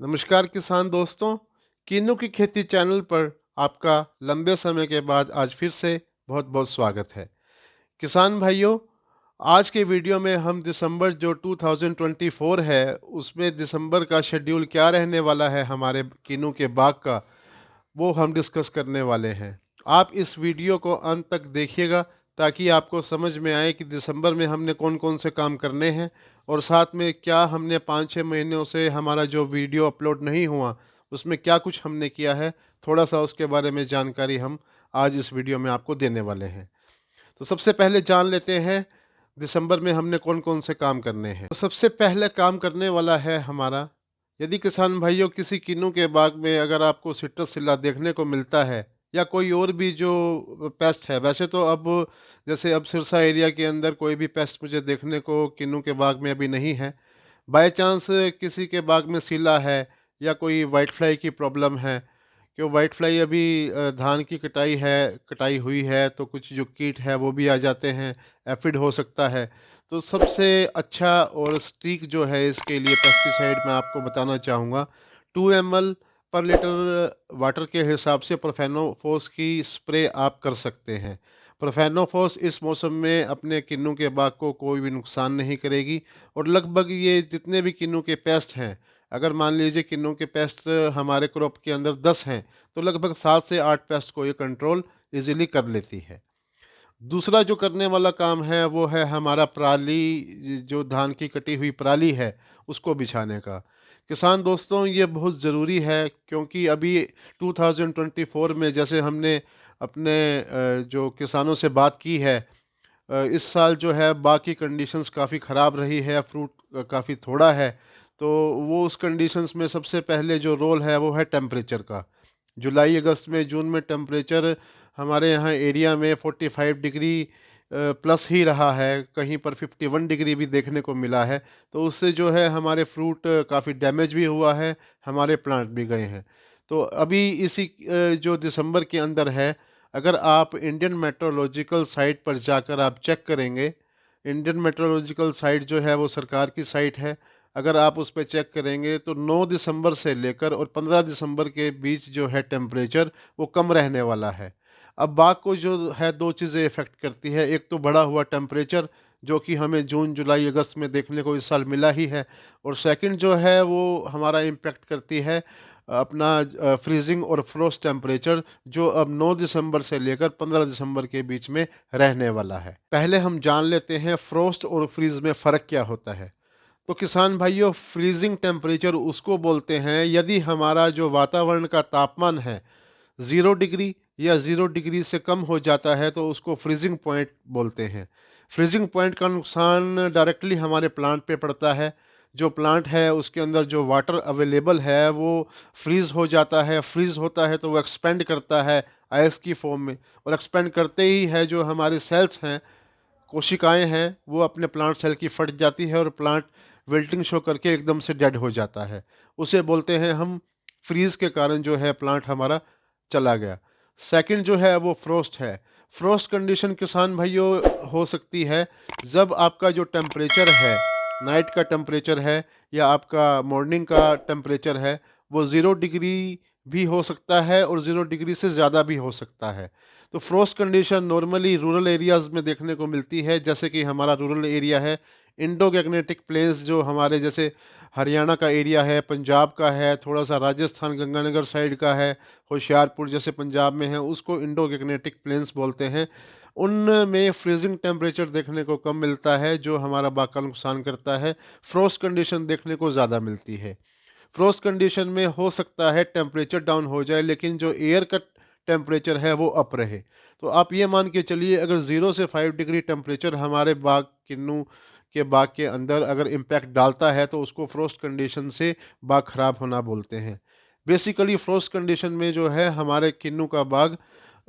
नमस्कार किसान दोस्तों, किन्नू की खेती चैनल पर आपका लंबे समय के बाद आज फिर से बहुत बहुत स्वागत है। किसान भाइयों, आज के वीडियो में हम दिसंबर जो 2024 है उसमें दिसंबर का शेड्यूल क्या रहने वाला है हमारे किन्नू के बाग का, वो हम डिस्कस करने वाले हैं। आप इस वीडियो को अंत तक देखिएगा ताकि आपको समझ में आए कि दिसंबर में हमने कौन कौन से काम करने हैं और साथ में क्या हमने 5-6 महीनों से हमारा जो वीडियो अपलोड नहीं हुआ उसमें क्या कुछ हमने किया है, थोड़ा सा उसके बारे में जानकारी हम आज इस वीडियो में आपको देने वाले हैं। तो सबसे पहले जान लेते हैं दिसंबर में हमने कौन कौन से काम करने हैं। तो सबसे पहले काम करने वाला है हमारा, यदि किसान भाइयों किसी किन्नू के बाग में अगर आपको सिट्रस सिल्ला देखने को मिलता है या कोई और भी जो पेस्ट है, वैसे तो अब जैसे अब सिरसा एरिया के अंदर कोई भी पेस्ट मुझे देखने को किन्नू के बाग में अभी नहीं है। बाय चांस किसी के बाग में सीला है या कोई वाइट फ्लाई की प्रॉब्लम है कि वाइट फ्लाई अभी धान की कटाई हुई है तो कुछ जो कीट है वो भी आ जाते हैं, एफिड हो सकता है। तो सबसे अच्छा और स्टिक जो है इसके लिए पेस्टिसाइड मैं आपको बताना चाहूँगा, 2 ml पर लीटर वाटर के हिसाब से प्रोफेनोफोस की स्प्रे आप कर सकते हैं। प्रोफेनोफोस इस मौसम में अपने किन्नू के बाग को कोई भी नुकसान नहीं करेगी और लगभग ये जितने भी किन्नू के पेस्ट हैं, अगर मान लीजिए किन्नू के पेस्ट हमारे क्रॉप के अंदर 10 हैं तो लगभग 7 से 8 पेस्ट को ये कंट्रोल इजीली कर लेती है। दूसरा जो करने वाला काम है वो है हमारा पराली, जो धान की कटी हुई पराली है उसको बिछाने का। किसान दोस्तों, ये बहुत ज़रूरी है क्योंकि अभी 2024 में जैसे हमने अपने जो किसानों से बात की है, इस साल जो है बाग की कंडीशंस काफ़ी ख़राब रही है, फ्रूट काफ़ी थोड़ा है। तो वो उस कंडीशंस में सबसे पहले जो रोल है वो है टेम्परेचर का। जुलाई अगस्त में जून में टेम्परेचर हमारे यहाँ एरिया में 45 डिग्री प्लस ही रहा है, कहीं पर 51 डिग्री भी देखने को मिला है। तो उससे जो है हमारे फ्रूट काफ़ी डैमेज भी हुआ है, हमारे प्लांट भी गए हैं। तो अभी इसी जो दिसंबर के अंदर है, अगर आप इंडियन मेट्रोलॉजिकल साइट पर जाकर आप चेक करेंगे, इंडियन मेट्रोलॉजिकल साइट जो है वो सरकार की साइट है। अगर आप उस पर चेक करेंगे तो 9 दिसंबर से लेकर और 15 दिसंबर के बीच जो है टेम्परेचर वो कम रहने वाला है। अब बाग को जो है दो चीज़ें इफ़ेक्ट करती है, एक तो बढ़ा हुआ टेम्परेचर जो कि हमें जून जुलाई अगस्त में देखने को इस साल मिला ही है, और सेकंड जो है वो हमारा इम्पेक्ट करती है अपना फ्रीजिंग और फ्रोस्ट टेम्परेचर, जो अब 9 दिसंबर से लेकर 15 दिसंबर के बीच में रहने वाला है। पहले हम जान लेते हैं फ्रोस्ट और फ्रीज में फ़र्क क्या होता है। तो किसान भाइयों, फ्रीजिंग टेम्परेचर उसको बोलते हैं यदि हमारा जो वातावरण का तापमान है 0 डिग्री या 0 डिग्री से कम हो जाता है तो उसको फ्रीजिंग पॉइंट बोलते हैं। फ्रीजिंग पॉइंट का नुकसान डायरेक्टली हमारे प्लांट पे पड़ता है। जो प्लांट है उसके अंदर जो वाटर अवेलेबल है वो फ्रीज़ हो जाता है, फ्रीज़ होता है तो वो एक्सपेंड करता है आइस की फॉर्म में, और एक्सपेंड करते ही है जो हमारे सेल्स हैं, कोशिकाएं हैं, वो अपने प्लांट सेल की फट जाती है और प्लांट विल्टिंग शो करके एकदम से डेड हो जाता है। उसे बोलते हैं हम फ्रीज के कारण जो है प्लांट हमारा चला गया। सेकंड जो है वो फ्रोस्ट है। फ्रोस्ट कंडीशन किसान भाइयों हो सकती है जब आपका जो टेम्परेचर है, नाइट का टेम्परेचर है या आपका मॉर्निंग का टेम्परेचर है, वो 0 डिग्री भी हो सकता है और 0 डिग्री से ज़्यादा भी हो सकता है। तो frost condition normally rural areas में देखने को मिलती है, जैसे कि हमारा रूरल एरिया है, इंडो गैग्नेटिक प्लेन्स जो हमारे जैसे हरियाणा का एरिया है, पंजाब का है, थोड़ा सा राजस्थान गंगानगर साइड का है, होशियारपुर जैसे पंजाब में है, उसको इंडो गैग्नेटिक प्लेन्स बोलते हैं। उनमें फ्रीजिंग टेम्परेचर देखने को कम मिलता है जो हमारा बाग का नुकसान करता है। फ्रोस्ट कंडीशन देखने को ज़्यादा मिलती है। फ्रोस्ट कंडीशन में हो सकता है टेम्परेचर डाउन हो जाए लेकिन जो एयर का टेम्परेचर है वो अप रहे। तो आप ये मान के चलिए अगर 0 से 5 डिग्री टेम्परेचर हमारे बाग किन्नू के बाग के अंदर अगर इम्पैक्ट डालता है तो उसको फ्रोस्ट कंडीशन से बाग ख़राब होना बोलते हैं। बेसिकली फ्रोस्ट कंडीशन में जो है हमारे किन्नू का बाग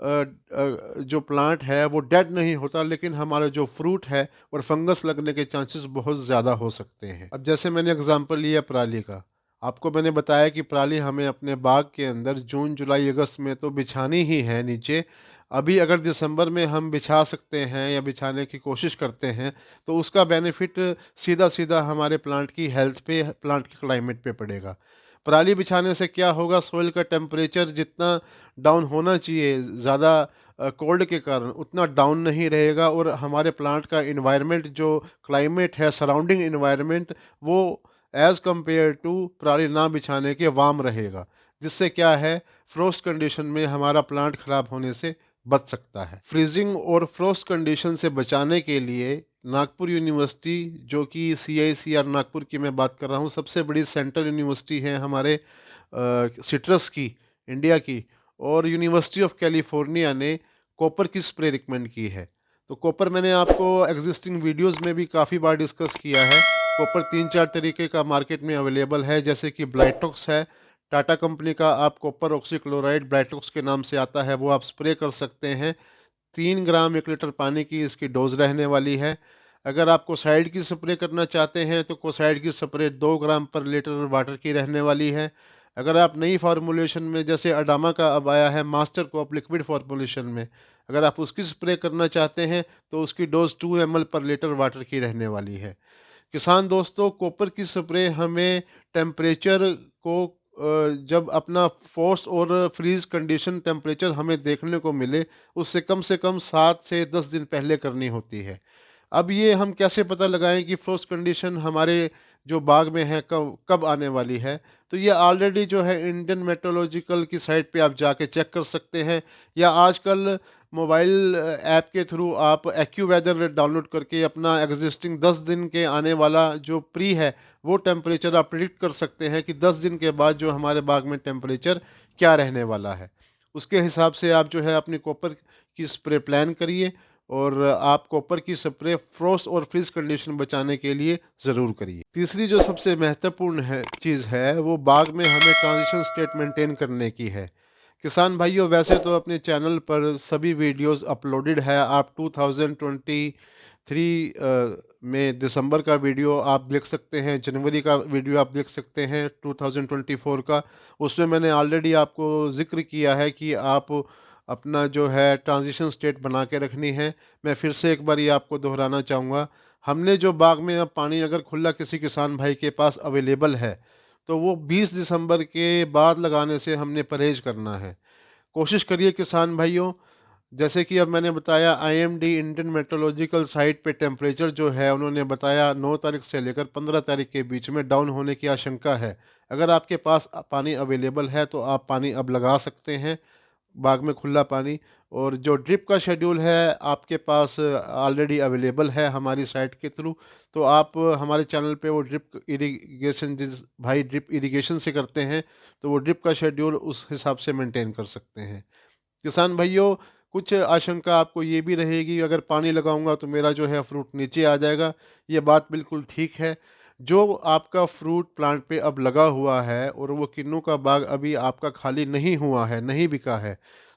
जो प्लांट है वो डेड नहीं होता, लेकिन हमारा जो फ्रूट है और फंगस लगने के चांसेस बहुत ज़्यादा हो सकते हैं। अब जैसे मैंने एग्जांपल लिया पराली का, आपको मैंने बताया कि पराली हमें अपने बाग के अंदर जून जुलाई अगस्त में तो बिछानी ही है नीचे। अभी अगर दिसंबर में हम बिछा सकते हैं या बिछाने की कोशिश करते हैं तो उसका बेनिफिट सीधा सीधा हमारे प्लांट की हेल्थ पे, प्लांट के क्लाइमेट पे पड़ेगा। पराली बिछाने से क्या होगा, सॉइल का टेम्परेचर जितना डाउन होना चाहिए ज़्यादा कोल्ड के कारण उतना डाउन नहीं रहेगा, और हमारे प्लांट का इन्वायरमेंट जो क्लाइमेट है, सराउंडिंग इन्वायरमेंट, वो एज़ कम्पेयर टू पराली ना बिछाने के वार्म रहेगा, जिससे क्या है, फ्रोस्ट कंडीशन में हमारा प्लांट ख़राब होने से बच सकता है। फ्रीजिंग और फ्रोस्ट कंडीशन से बचाने के लिए नागपुर यूनिवर्सिटी, जो कि CICR नागपुर की मैं बात कर रहा हूँ, सबसे बड़ी सेंट्रल यूनिवर्सिटी है हमारे सिट्रस की, इंडिया की, और यूनिवर्सिटी ऑफ कैलिफोर्निया ने कॉपर की स्प्रे रिकमेंड की है। तो कॉपर मैंने आपको एग्जिस्टिंग वीडियोस में भी काफ़ी बार डिस्कस किया है। कॉपर 3-4 तरीके का मार्केट में अवेलेबल है, जैसे कि ब्लाइटॉक्स है, टाटा कंपनी का, आप कॉपर ऑक्सीक्लोराइड ब्लाइटॉक्स के नाम से आता है, वो आप स्प्रे कर सकते हैं। 3 ग्राम 1 लीटर पानी की इसकी डोज रहने वाली है। अगर आप कोसाइड की स्प्रे करना चाहते हैं तो कोसाइड की स्प्रे 2 ग्राम पर लीटर वाटर की रहने वाली है। अगर आप नई फार्मूलेशन में, जैसे अडामा का अब आया है मास्टर कॉप लिक्विड फार्मूलेशन में, अगर आप उसकी स्प्रे करना चाहते हैं तो उसकी डोज 2 ml पर लीटर वाटर की रहने वाली है। किसान दोस्तों, कॉपर की स्प्रे हमें टेम्परेचर को जब अपना फोर्स और फ्रीज कंडीशन टेम्परेचर हमें देखने को मिले, उससे कम से कम 7 से 10 दिन पहले करनी होती है। अब ये हम कैसे पता लगाएं कि फ्रोस्ट कंडीशन हमारे जो बाग में है कब कब आने वाली है? तो ये ऑलरेडी जो है इंडियन मेट्रोलॉजिकल की साइट पे आप जाके चेक कर सकते हैं, या आजकल मोबाइल ऐप के थ्रू आप एक्यू वेदर डाउनलोड करके अपना एग्जिस्टिंग 10 दिन के आने वाला जो प्री है वो टेम्परेचर आप प्रिडिक्ट कर सकते हैं कि 10 दिन के बाद जो हमारे बाग में टेम्परेचर क्या रहने वाला है। उसके हिसाब से आप जो है अपनी कॉपर की स्प्रे प्लान करिए, और आप कॉपर की स्प्रे फ्रोस्ट और फ्रीज कंडीशन बचाने के लिए ज़रूर करिए। तीसरी जो सबसे महत्वपूर्ण है चीज़ है, वो बाग में हमें ट्रांजिशन स्टेट मेंटेन करने की है। किसान भाइयों, वैसे तो अपने चैनल पर सभी वीडियोस अपलोडेड है। आप 2023 में दिसंबर का वीडियो आप देख सकते हैं, जनवरी का वीडियो आप देख सकते हैं 2024 का। उसमें मैंने ऑलरेडी आपको जिक्र किया है कि आप अपना जो है ट्रांजिशन स्टेट बना के रखनी है। मैं फिर से एक बार ये आपको दोहराना चाहूँगा, हमने जो बाग में अब पानी अगर खुला किसी किसान भाई के पास अवेलेबल है तो वो 20 दिसंबर के बाद लगाने से हमने परहेज़ करना है। कोशिश करिए किसान भाइयों, जैसे कि अब मैंने बताया, IMD इंडियन मेट्रोलॉजिकल साइट पे टेम्परेचर जो है उन्होंने बताया 9 तारीख से लेकर 15 तारीख के बीच में डाउन होने की आशंका है। अगर आपके पास पानी अवेलेबल है तो आप पानी अब लगा सकते हैं बाग में, खुला पानी। और जो ड्रिप का शेड्यूल है आपके पास ऑलरेडी अवेलेबल है हमारी साइट के थ्रू, तो आप हमारे चैनल पे वो ड्रिप इरिगेशन, जिस भाई ड्रिप इरिगेशन से करते हैं, तो वो ड्रिप का शेड्यूल उस हिसाब से मेंटेन कर सकते हैं। किसान भाइयों, कुछ आशंका आपको ये भी रहेगी, अगर पानी लगाऊंगा तो मेरा जो है फ्रूट नीचे आ जाएगा। ये बात बिल्कुल ठीक है। जो आपका फ्रूट प्लांट पे अब लगा हुआ है और वो किन्नू का बाग अभी आपका खाली नहीं हुआ है, नहीं बिका है,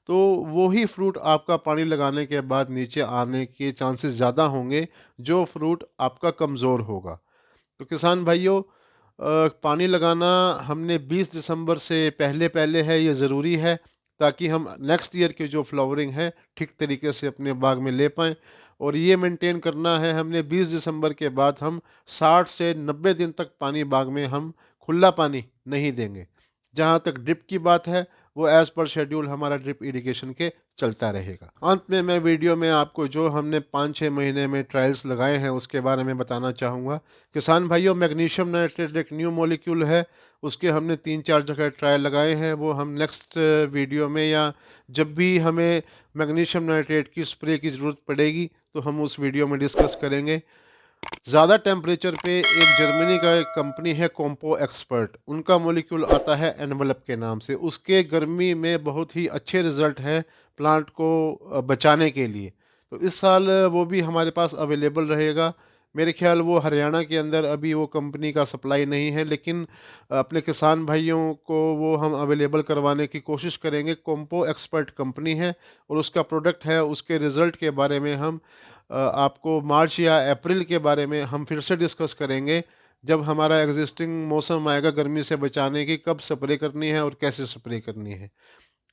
तो वो ही फ्रूट आपका पानी लगाने के बाद नीचे आने के चांसेस ज़्यादा होंगे, जो फ्रूट आपका कमज़ोर होगा। तो किसान भाइयों, पानी लगाना हमने 20 दिसंबर से पहले पहले है, ये ज़रूरी है, ताकि हम नेक्स्ट ईयर की जो फ्लावरिंग है ठीक तरीके से अपने बाग में ले पाएँ। और ये मेंटेन करना है हमने, 20 दिसंबर के बाद हम 60 से 90 दिन तक पानी बाग में हम खुला पानी नहीं देंगे। जहाँ तक ड्रिप की बात है, वो एज़ पर शेड्यूल हमारा ड्रिप इरिगेशन के चलता रहेगा। अंत में मैं वीडियो में आपको जो हमने 5-6 महीने में ट्रायल्स लगाए हैं उसके बारे में बताना चाहूँगा। किसान भाइयों, मैग्नीशियम नाइट्रेट एक न्यू मॉलिक्यूल है, उसके हमने 3-4 जगह ट्रायल लगाए हैं। वो हम नेक्स्ट वीडियो में, या जब भी हमें मैग्नीशियम नाइट्रेट की स्प्रे की ज़रूरत पड़ेगी तो हम उस वीडियो में डिस्कस करेंगे। ज़्यादा टेम्परेचर पे एक जर्मनी का एक कंपनी है कॉम्पो एक्सपर्ट, उनका मॉलिक्यूल आता है एनवलप के नाम से। उसके गर्मी में बहुत ही अच्छे रिज़ल्ट हैं प्लांट को बचाने के लिए। तो इस साल वो भी हमारे पास अवेलेबल रहेगा। मेरे ख्याल वो हरियाणा के अंदर अभी वो कंपनी का सप्लाई नहीं है, लेकिन अपने किसान भाइयों को वो हम अवेलेबल करवाने की कोशिश करेंगे। कॉम्पो एक्सपर्ट कंपनी है और उसका प्रोडक्ट है, उसके रिज़ल्ट के बारे में हम आपको मार्च या अप्रैल के बारे में हम फिर से डिस्कस करेंगे, जब हमारा एग्जिस्टिंग मौसम आएगा गर्मी से बचाने की, कब स्प्रे करनी है और कैसे स्प्रे करनी है।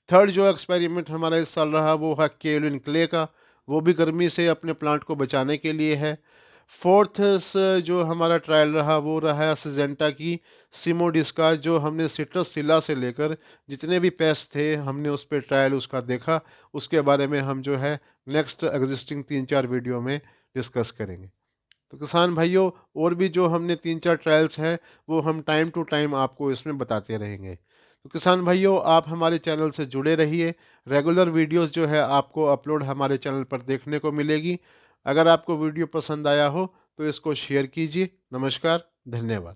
थर्ड जो एक्सपेरिमेंट हमारा इस साल रहा वो है केल्विन क्ले का, वो भी गर्मी से अपने प्लांट को बचाने के लिए है। फोर्थ जो हमारा ट्रायल रहा वो रहा है सिजेंटा की सिमोडिस्का, जो हमने सिट्रस से लेकर जितने भी पेस्ट थे हमने उस पर ट्रायल उसका देखा। उसके बारे में हम जो है नेक्स्ट एग्जिस्टिंग 3-4 वीडियो में डिस्कस करेंगे। तो किसान भाइयों, और भी जो हमने 3-4 ट्रायल्स हैं वो हम टाइम टू टाइम आपको इसमें बताते रहेंगे। तो किसान भाइयों, आप हमारे चैनल से जुड़े रहिए। रेगुलर वीडियोस जो है आपको अपलोड हमारे चैनल पर देखने को मिलेगी। अगर आपको वीडियो पसंद आया हो तो इसको शेयर कीजिए। नमस्कार, धन्यवाद।